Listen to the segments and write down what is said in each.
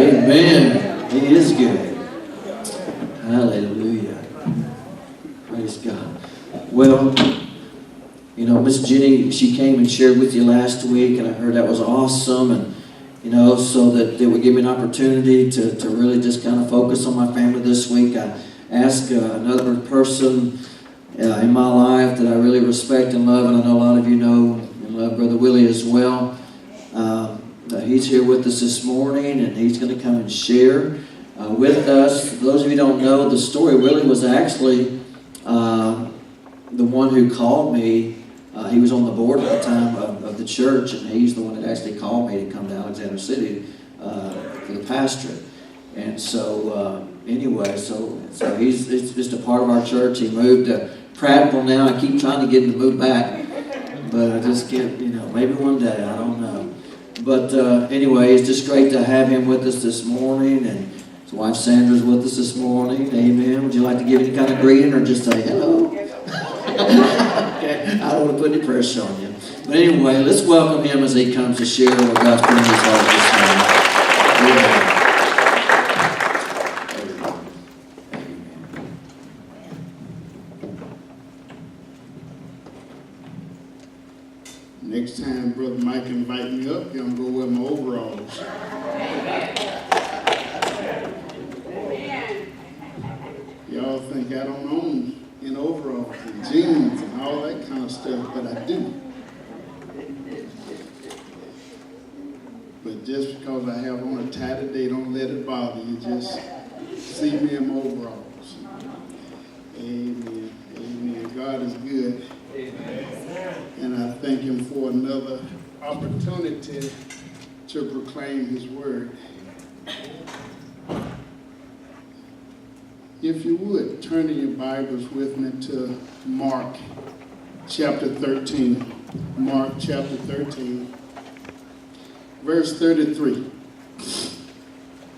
Amen. He is good. Hallelujah. Praise God. Well, you know, Miss Jenny, she came and shared with you last week, and I heard that was awesome. And, you know, so that it would give me an opportunity to really just kind of focus on my family this week. I asked another person in my life that I really respect and love, and I know a lot of you know and love Brother Willie as well. He's here with us this morning, and he's going to come and share with us. For those of you who don't know the story, Willie was actually the one who called me. He was on the board at the time of the church, and he's the one that actually called me to come to Alexander City for the pastorate. And so, anyway, so he's just a part of our church. He moved to Prattville now. I keep trying to get him to move back, but I just can't, you know, maybe one day, I don't know. But anyway, it's just great to have him with us this morning, and his wife Sandra's with us this morning. Amen. Would you like to give any kind of greeting or just say hello? Okay. I don't want to put any pressure on you. But anyway, let's welcome him as he comes to share what God's put in his heart this morning. Amen. Next time Brother Mike invite me up, I'm going to go wear my overalls. Y'all think I don't own in overalls and jeans and all that kind of stuff, but I do. But just because I have on a tie today, don't let it bother you. Just see me in my overalls. Amen. Amen. God is good. And I thank him for another opportunity to proclaim his word. If you would, turn in your Bibles with me to Mark chapter 13. Mark chapter 13, verse 33.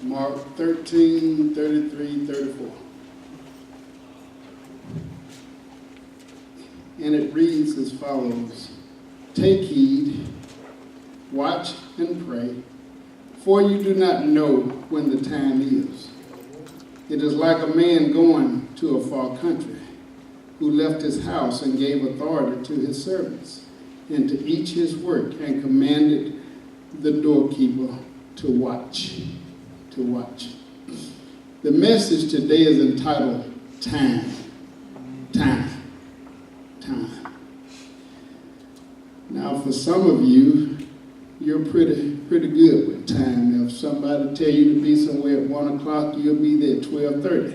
Mark 13, 33, 34. And it reads as follows: Take heed, watch and pray, for you do not know when the time is. It is like a man going to a far country, who left his house and gave authority to his servants, and to each his work, and commanded the doorkeeper to watch. To watch. The message today is entitled Time. Time. Time. Now, for some of you, you're pretty good with time. If somebody tell you to be somewhere at 1 o'clock, you'll be there at 12:30.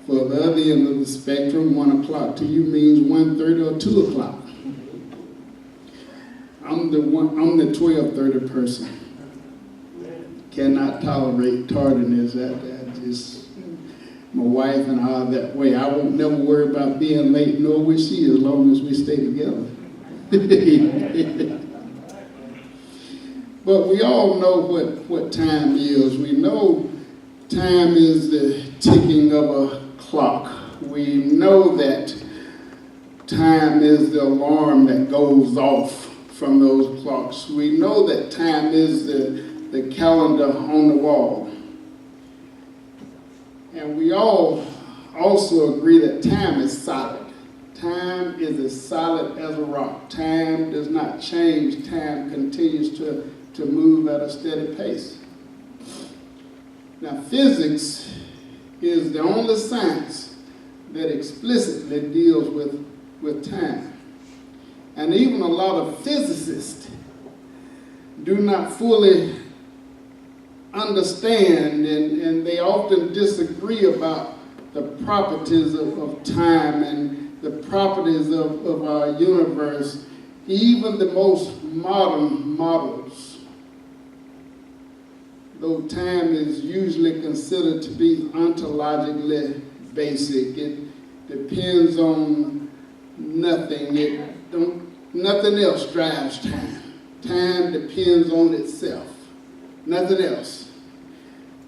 For the other end of the spectrum, 1 o'clock to you means 1:30 or 2 o'clock. I'm the 12:30 person. Cannot tolerate tardiness. My wife and I are that way. I won't never worry about being late, nor will she, as long as we stay together. But we all know what time is. We know time is the ticking of a clock. We know that time is the alarm that goes off from those clocks. We know that time is the calendar on the wall. And we all also agree that time is solid. Time is as solid as a rock. Time does not change. Time continues to move at a steady pace. Now, physics is the only science that explicitly deals with time. And even a lot of physicists do not fully understand, and they often disagree about the properties of time and the properties of our universe, even the most modern models. Though time is usually considered to be ontologically basic, it depends on nothing. Nothing else drives time. Time depends on itself. Nothing else.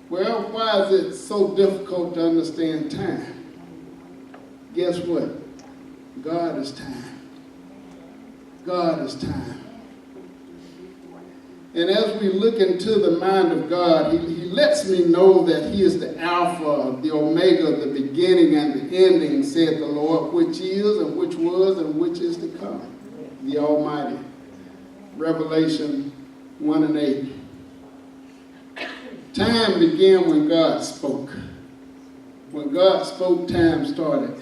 Well, why is it so difficult to understand time? Guess what? God is time. God is time. And as we look into the mind of God, he lets me know that he is the Alpha, the Omega, the beginning and the ending, said the Lord, which is and which was and which is to come, the Almighty. Revelation 1 and 8. Time began when God spoke. When God spoke, time started.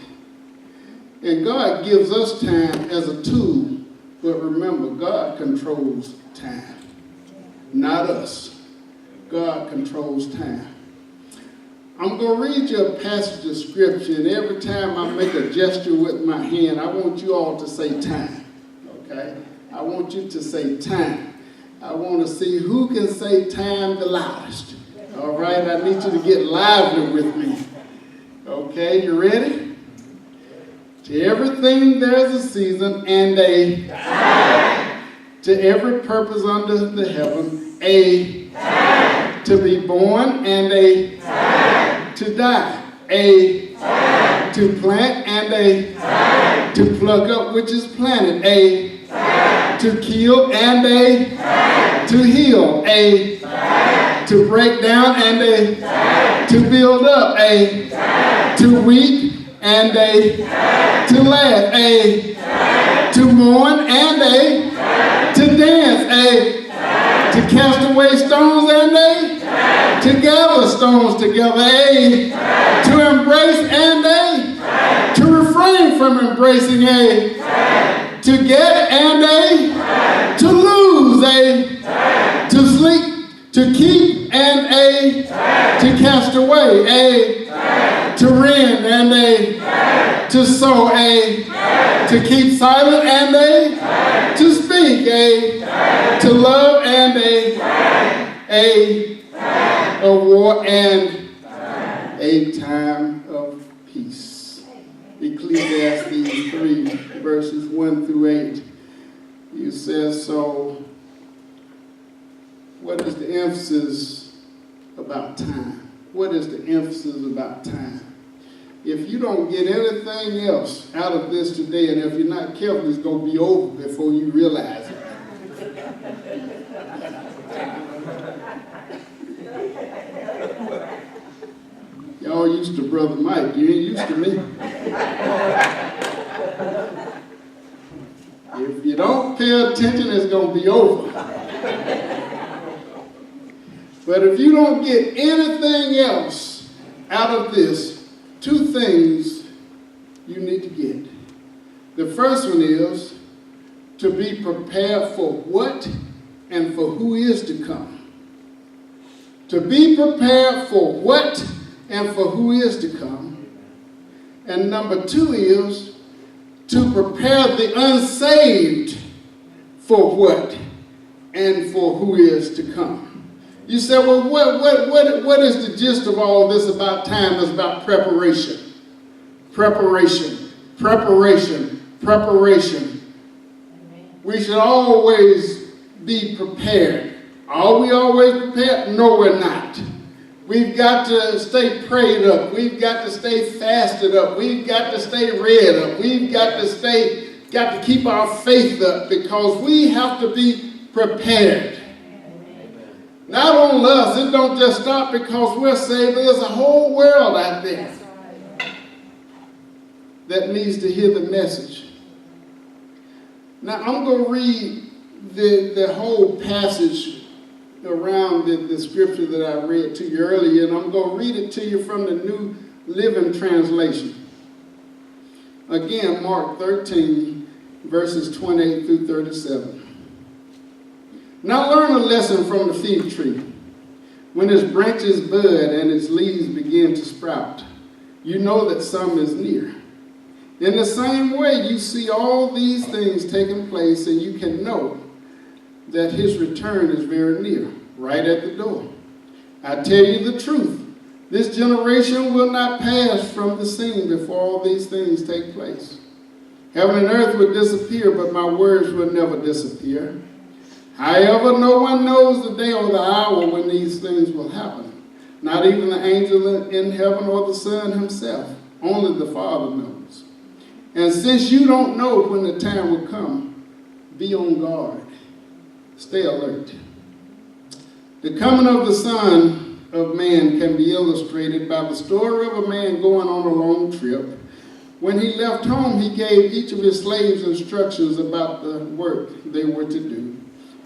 And God gives us time as a tool, but remember, God controls time. Not us. God controls time. I'm going to read you a passage of scripture, and every time I make a gesture with my hand, I want you all to say time. Okay? I want you to say time. I want to see who can say time the loudest. All right? I need you to get lively with me. Okay? You ready? To everything there's a season and a time. To every purpose under the heaven, a time. To be born and a time. To die, a time. To plant and a time. To pluck up which is planted, a time. To kill and a time. To heal, a time. To break down and a time. To build up, a time. To weep and a time. To laugh, a time. To mourn and a time. To dance, a time. To cast away stones and a time. To gather stones together, a time. To embrace and a time. To refrain from embracing, a time. To get and a time. To lose, a time. To sleep, to keep and a time. To cast away, a time. To rend and a time. To sow, a time. To keep silent and a time. To speak, a time. To love and a time. A war and a time of peace. Ecclesiastes 3, verses 1 through 8. It says, so what is the emphasis about time? What is the emphasis about time? If you don't get anything else out of this today, and if you're not careful, it's going to be over before you realize it. Y'all used to Brother Mike. You ain't used to me. If you don't pay attention, it's going to be over. But if you don't get anything else out of this, two things you need to get. The first one is to be prepared for what and for who is to come. To be prepared for what and for who is to come. And number two is to prepare the unsaved for what and for who is to come. You say, well, what is the gist of all this about time? It's about preparation. Preparation. Preparation. Preparation. We should always be prepared. Are we always prepared? No, we're not. We've got to stay prayed up. We've got to stay fasted up. We've got to stay read up. We've got to keep our faith up because we have to be prepared. Not on us. It don't just stop because we're saved. There's a whole world out there that needs to hear the message. Now, I'm going to read the whole passage around the scripture that I read to you earlier, and I'm going to read it to you from the New Living Translation. Again, Mark 13, verses 28 through 37. Now learn a lesson from the fig tree. When its branches bud and its leaves begin to sprout, you know that summer is near. In the same way, you see all these things taking place, and you can know that his return is very near, right at the door. I tell you the truth, this generation will not pass from the scene before all these things take place. Heaven and earth will disappear, but my words will never disappear. However, no one knows the day or the hour when these things will happen. Not even the angel in heaven or the Son himself. Only the Father knows. And since you don't know when the time will come, be on guard. Stay alert. The coming of the Son of Man can be illustrated by the story of a man going on a long trip. When he left home, he gave each of his slaves instructions about the work they were to do.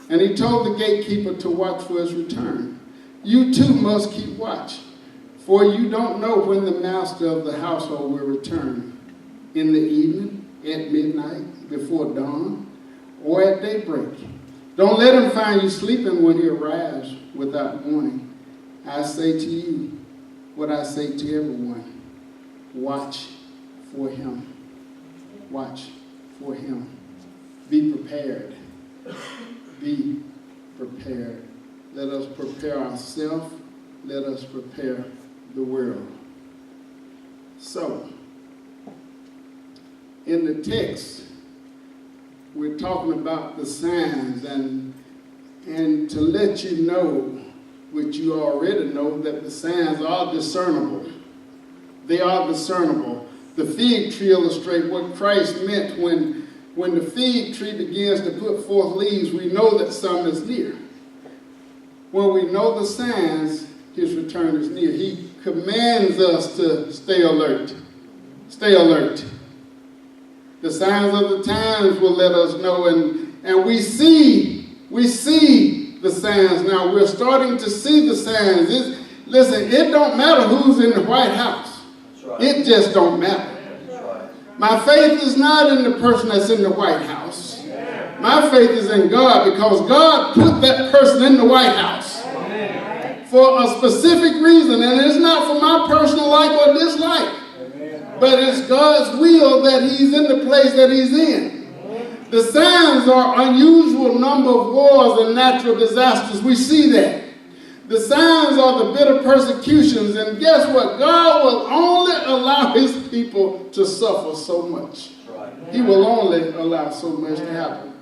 And he told the gatekeeper to watch for his return. You too must keep watch, for you don't know when the master of the household will return, in the evening, at midnight, before dawn, or at daybreak. Don't let him find you sleeping when he arrives without warning. I say to you what I say to everyone. Watch for him. Watch for him. Be prepared. Be prepared. Let us prepare ourselves. Let us prepare the world. So, in the text, we're talking about the signs, and to let you know what you already know, that the signs are discernible. They are discernible. The fig tree illustrates what Christ meant when the fig tree begins to put forth leaves. We know that summer is near. When we know the signs, his return is near. He commands us to stay alert. Stay alert. The signs of the times will let us know, and we see the signs now. We're starting to see the signs. Listen, it don't matter who's in the White House. Right. It just don't matter. Right. My faith is not in the person that's in the White House. Yeah. My faith is in God, because God put that person in the White House for a specific reason, and it's not for my personal like or dislike. But it's God's will that he's in the place that he's in. The signs are unusual number of wars and natural disasters. We see that. The signs are the bitter persecutions. And guess what? God will only allow his people to suffer so much. He will only allow so much to happen.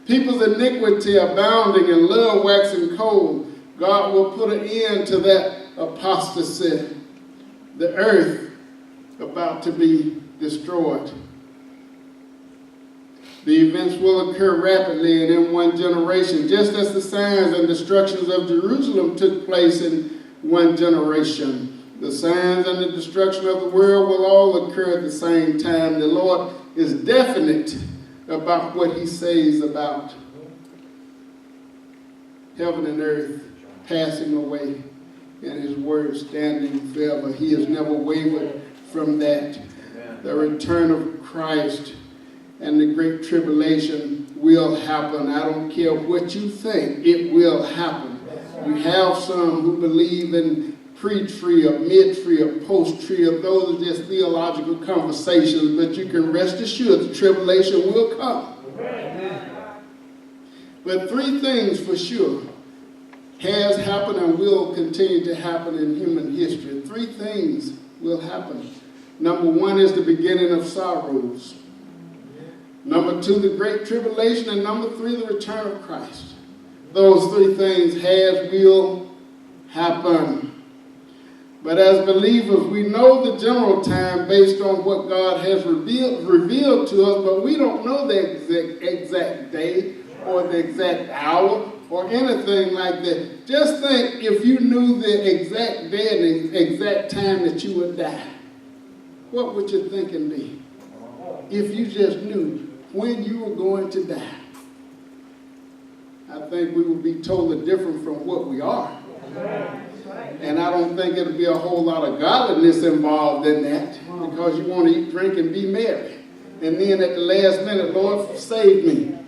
People's iniquity abounding and love waxing cold. God will put an end to that apostasy. The earth about to be destroyed. The events will occur rapidly and in one generation, just as the signs and destructions of Jerusalem took place in one generation. The signs and the destruction of the world will all occur at the same time. The Lord is definite about what he says about heaven and earth passing away and his word standing forever. He has never wavered from that. The return of Christ and the great tribulation will happen. I don't care what you think, it will happen. We have some who believe in pre-trib, mid-trib, post-trib. Those are just theological conversations, but you can rest assured the tribulation will come. But three things for sure has happened and will continue to happen in human history. Three things will happen. Number one is the beginning of sorrows. Number two, the great tribulation. And number three, the return of Christ. Those three things will happen. But as believers, we know the general time based on what God has revealed to us, but we don't know the exact day or the exact hour or anything like that. Just think if you knew the exact day and the exact time that you would die. What would your thinking be if you just knew when you were going to die? I think we would be totally different from what we are. And I don't think it'll be a whole lot of godliness involved in that, because you want to eat, drink, and be merry. And then at the last minute, Lord, save me.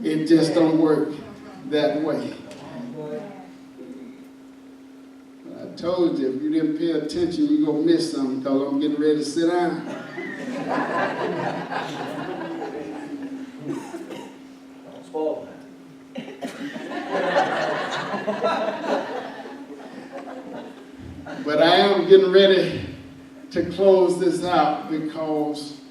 It just don't work that way. I told you, if you didn't pay attention, you're going to miss something, because I'm getting ready to sit down. Don't spoil But I am getting ready to close this out, because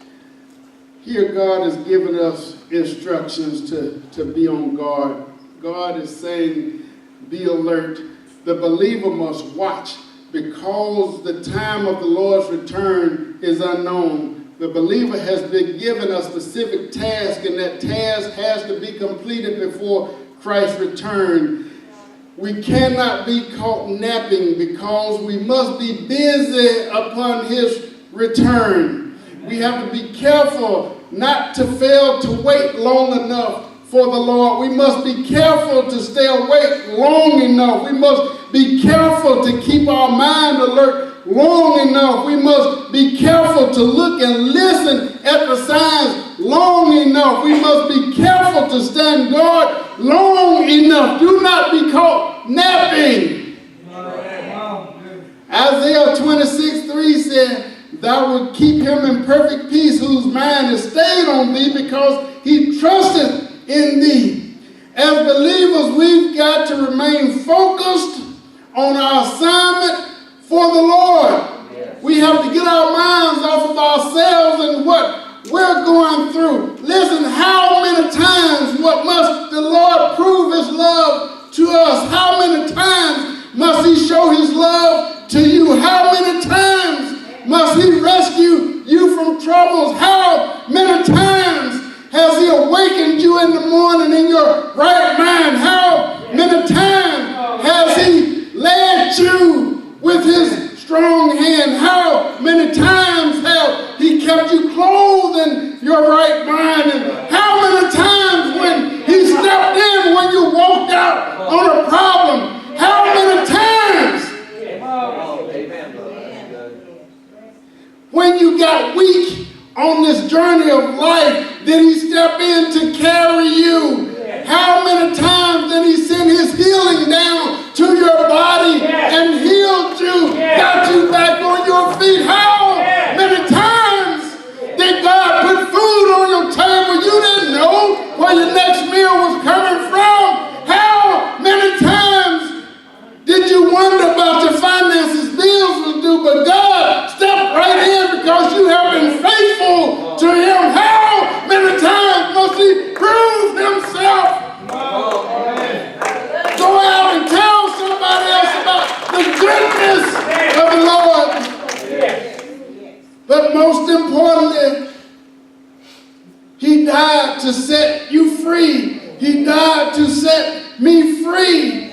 here God has given us instructions to be on guard. God is saying, be alert. The believer must watch, because the time of the Lord's return is unknown. The believer has been given a specific task, and that task has to be completed before Christ's return. We cannot be caught napping because we must be busy upon his return. We have to be careful not to fail to wait long enough for the Lord. We must be careful to stay awake long enough. We must be careful to keep our mind alert long enough. We must be careful to look and listen at the signs long enough. We must be careful to stand guard long enough. Do not be caught napping. Isaiah 26:3 said, "Thou wilt keep him in perfect peace whose mind is stayed on thee because he trusteth in thee." As believers, we've got to remain focused on our assignment for the Lord. We have to get our minds off of ourselves and what we're going through. Listen, how many times must the Lord prove his love to us? How many times must he show his love to you? How many times must he rescue you from troubles? How many times has he awakened you in the morning in your right mind? How many times has he led you with his strong hand? How many times have he kept you clothed in your right mind? And how many times when he stepped in when you walked out on a problem? How many times when you got weak on this journey of life did he step in to carry you? How many times did he send his healing down to your body and healed you, got you back on your feet? How many times did God put food on your table? You didn't know where your next meal was coming from. How many times did you wonder about your finances, bills were due, but God stepped right in because you have been faithful to him? How many times must he prove himself? Go out and tell somebody else about the goodness of the Lord. But most importantly, he died to set you free. He died to set me free.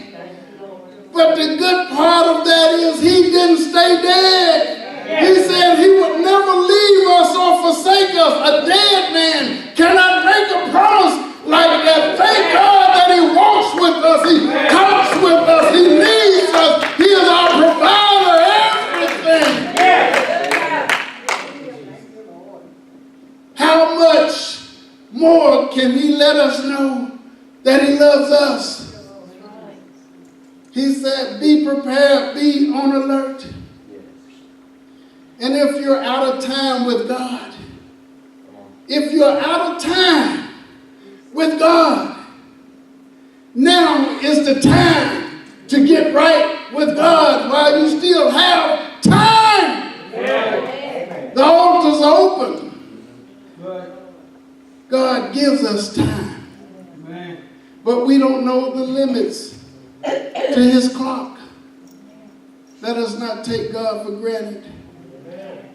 But the good part of that is he didn't stay dead. He said he would never leave us or forsake us. A dead man cannot make a promise like that. Thank God that he walks with us. He talks with us. He leads us. He is our provider, everything. How much more can he let us know that he loves us? He said, be prepared, be on alert. And if you're out of time with God, if you're out of time with God, now is the time to get right with God while you still have time. The altar's open. God gives us time. But we don't know the limits to his clock. Let us not take God for granted,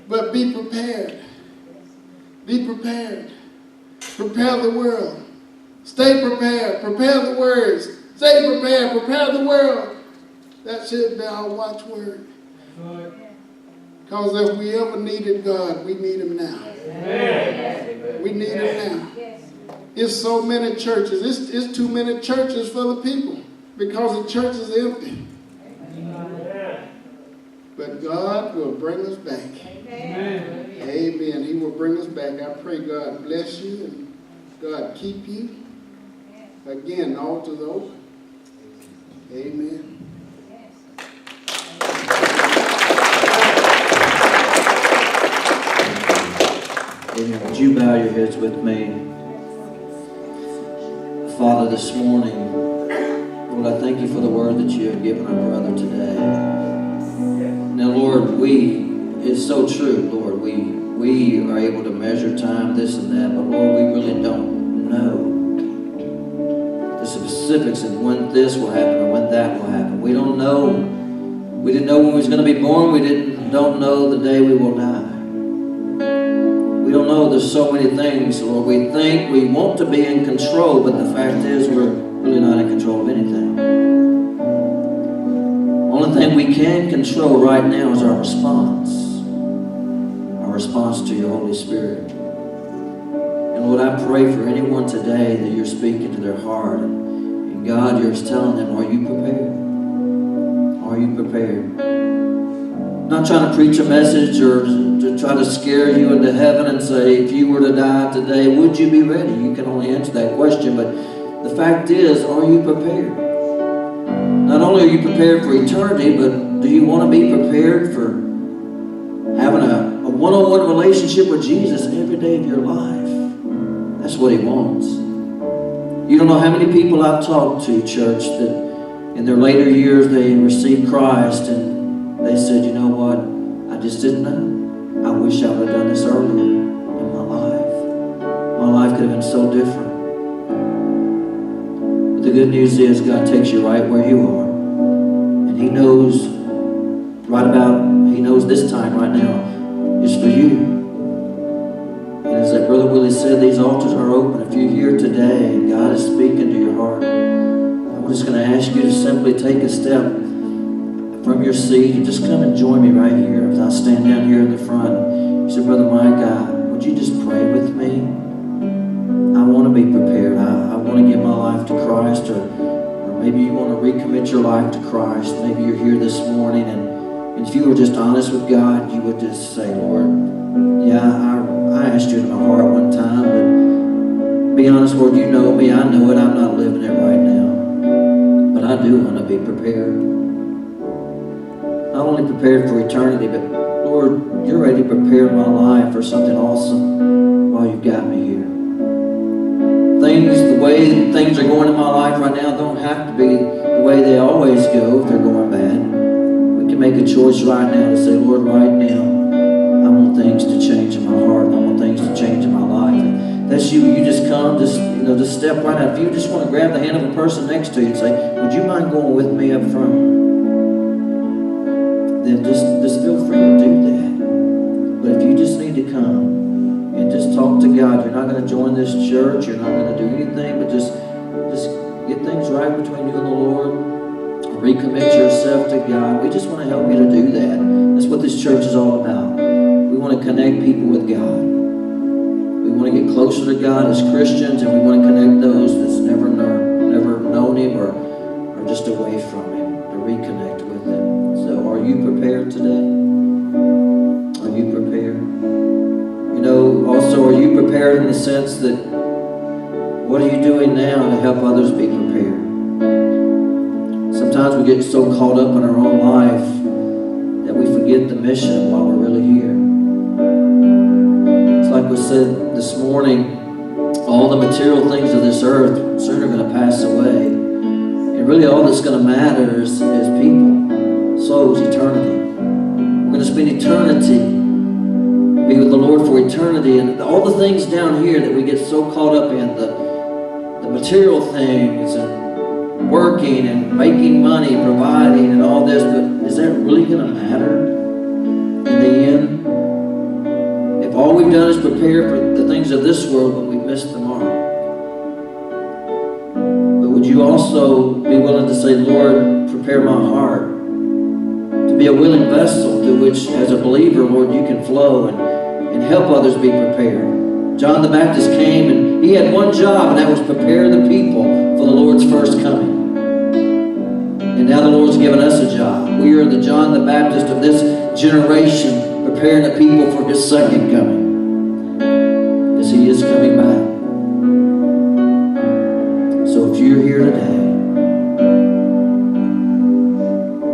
but be prepared. Be prepared. Prepare the world. Stay prepared. Prepare the words. Stay prepared. Prepare the world. That should be our watchword. Because if we ever needed God, we need him now. We need him now. It's so many churches. It's too many churches for the people because the church is empty. But God will bring us back. Amen. Amen. He will bring us back. I pray God bless you and God keep you. Again, the altar's open. Amen. Amen. Would you bow your heads with me? Father, this morning, Lord, I thank you for the word that you have given our brother today. Now, Lord, it's so true, Lord. We are able to measure time, this and that, but Lord, we really don't know the specifics of when this will happen or when that will happen. We don't know. We didn't know when we was going to be born. We don't know the day we will die. We don't know. There's so many things, Lord. We think we want to be in control, but the fact is we're really not in control of anything. thing we can control right now is our response. Our response to your Holy Spirit. And Lord, I pray for anyone today that you're speaking to their heart. And God, you're telling them, are you prepared? Are you prepared? I'm not trying to preach a message or to try to scare you into heaven and say, if you were to die today, would you be ready? You can only answer that question, but the fact is, are you prepared? Not only are you prepared for eternity, but do you want to be prepared for having a one-on-one relationship with Jesus every day of your life? That's what He wants. You don't know how many people I've talked to, church, that in their later years they received Christ and they said, you know what, I just didn't know. I wish I would have done this earlier in my life. My life could have been so different. But the good news is God takes you right where you are. And He knows He knows this time right now is for you. And as that Brother Willie said, these altars are open. If you're here today and God is speaking to your heart, I'm just going to ask you to simply take a step from your seat and just come and join me right here as I stand down here in the front. You said, Brother Mike, would you just pray with me? I want to be prepared. I want to give my life to Christ, or maybe you want to recommit your life to Christ. Maybe you're here this morning and if you were just honest with God, you would just say, Lord, yeah, I asked you in my heart one time, but be honest, Lord, you know me. I know it. I'm not living it right now. But I do want to be prepared. Not only prepared for eternity, but Lord, you're ready to prepare my life for something awesome while you've got me here. The way things are going in my life right now don't have to be the way they always go if they're going bad. We can make a choice right now to say, Lord, right now, I want things to change in my heart. I want things to change in my life. And that's you. You just come, just step right out. If you just want to grab the hand of a person next to you and say, would you mind going with me up front? Then just feel free to do that. But if you just need to come and just talk to God, you're not going to join this church, you're not going to do anything, but just get things right between you and the Lord. Recommit yourself to God. We just want to help you to do that. That's what this church is all about. We want to connect people with God. We want to get closer to God as Christians, and we want to connect those that's never known Him or just away from Him, to reconnect with Him. So are you prepared today? Are you prepared? Also, are you prepared in the sense that what are you doing now to help others be prepared? Sometimes we get so caught up in our own life that we forget the mission while we're really here. It's like we said this morning, all the material things of this earth soon are going to pass away. And really all that's going to matter is people, souls, eternity. We're going to spend eternity, be with the Lord for eternity, and all the things down here that we get so caught up in, the material things and working and making money, providing and all this, but is that really going to matter in the end? If all we've done is prepare for the things of this world, but we've missed tomorrow. But would you also be willing to say, Lord, prepare my heart to be a willing vessel through which, as a believer, Lord, you can flow and help others be prepared. John the Baptist came and he had one job, and that was prepare the people for the Lord's first coming. And now the Lord's given us a job. We are the John the Baptist of this generation, preparing the people for His second coming, because He is coming back. So if you're here today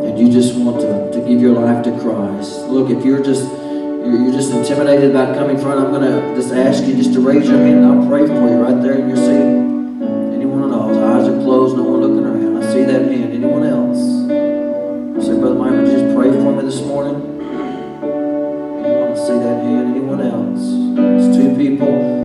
and you just want to give your life to Christ, look, if you're just intimidated about coming front, I'm going to just ask you just to raise your hand and I'll pray for you right there in your seat.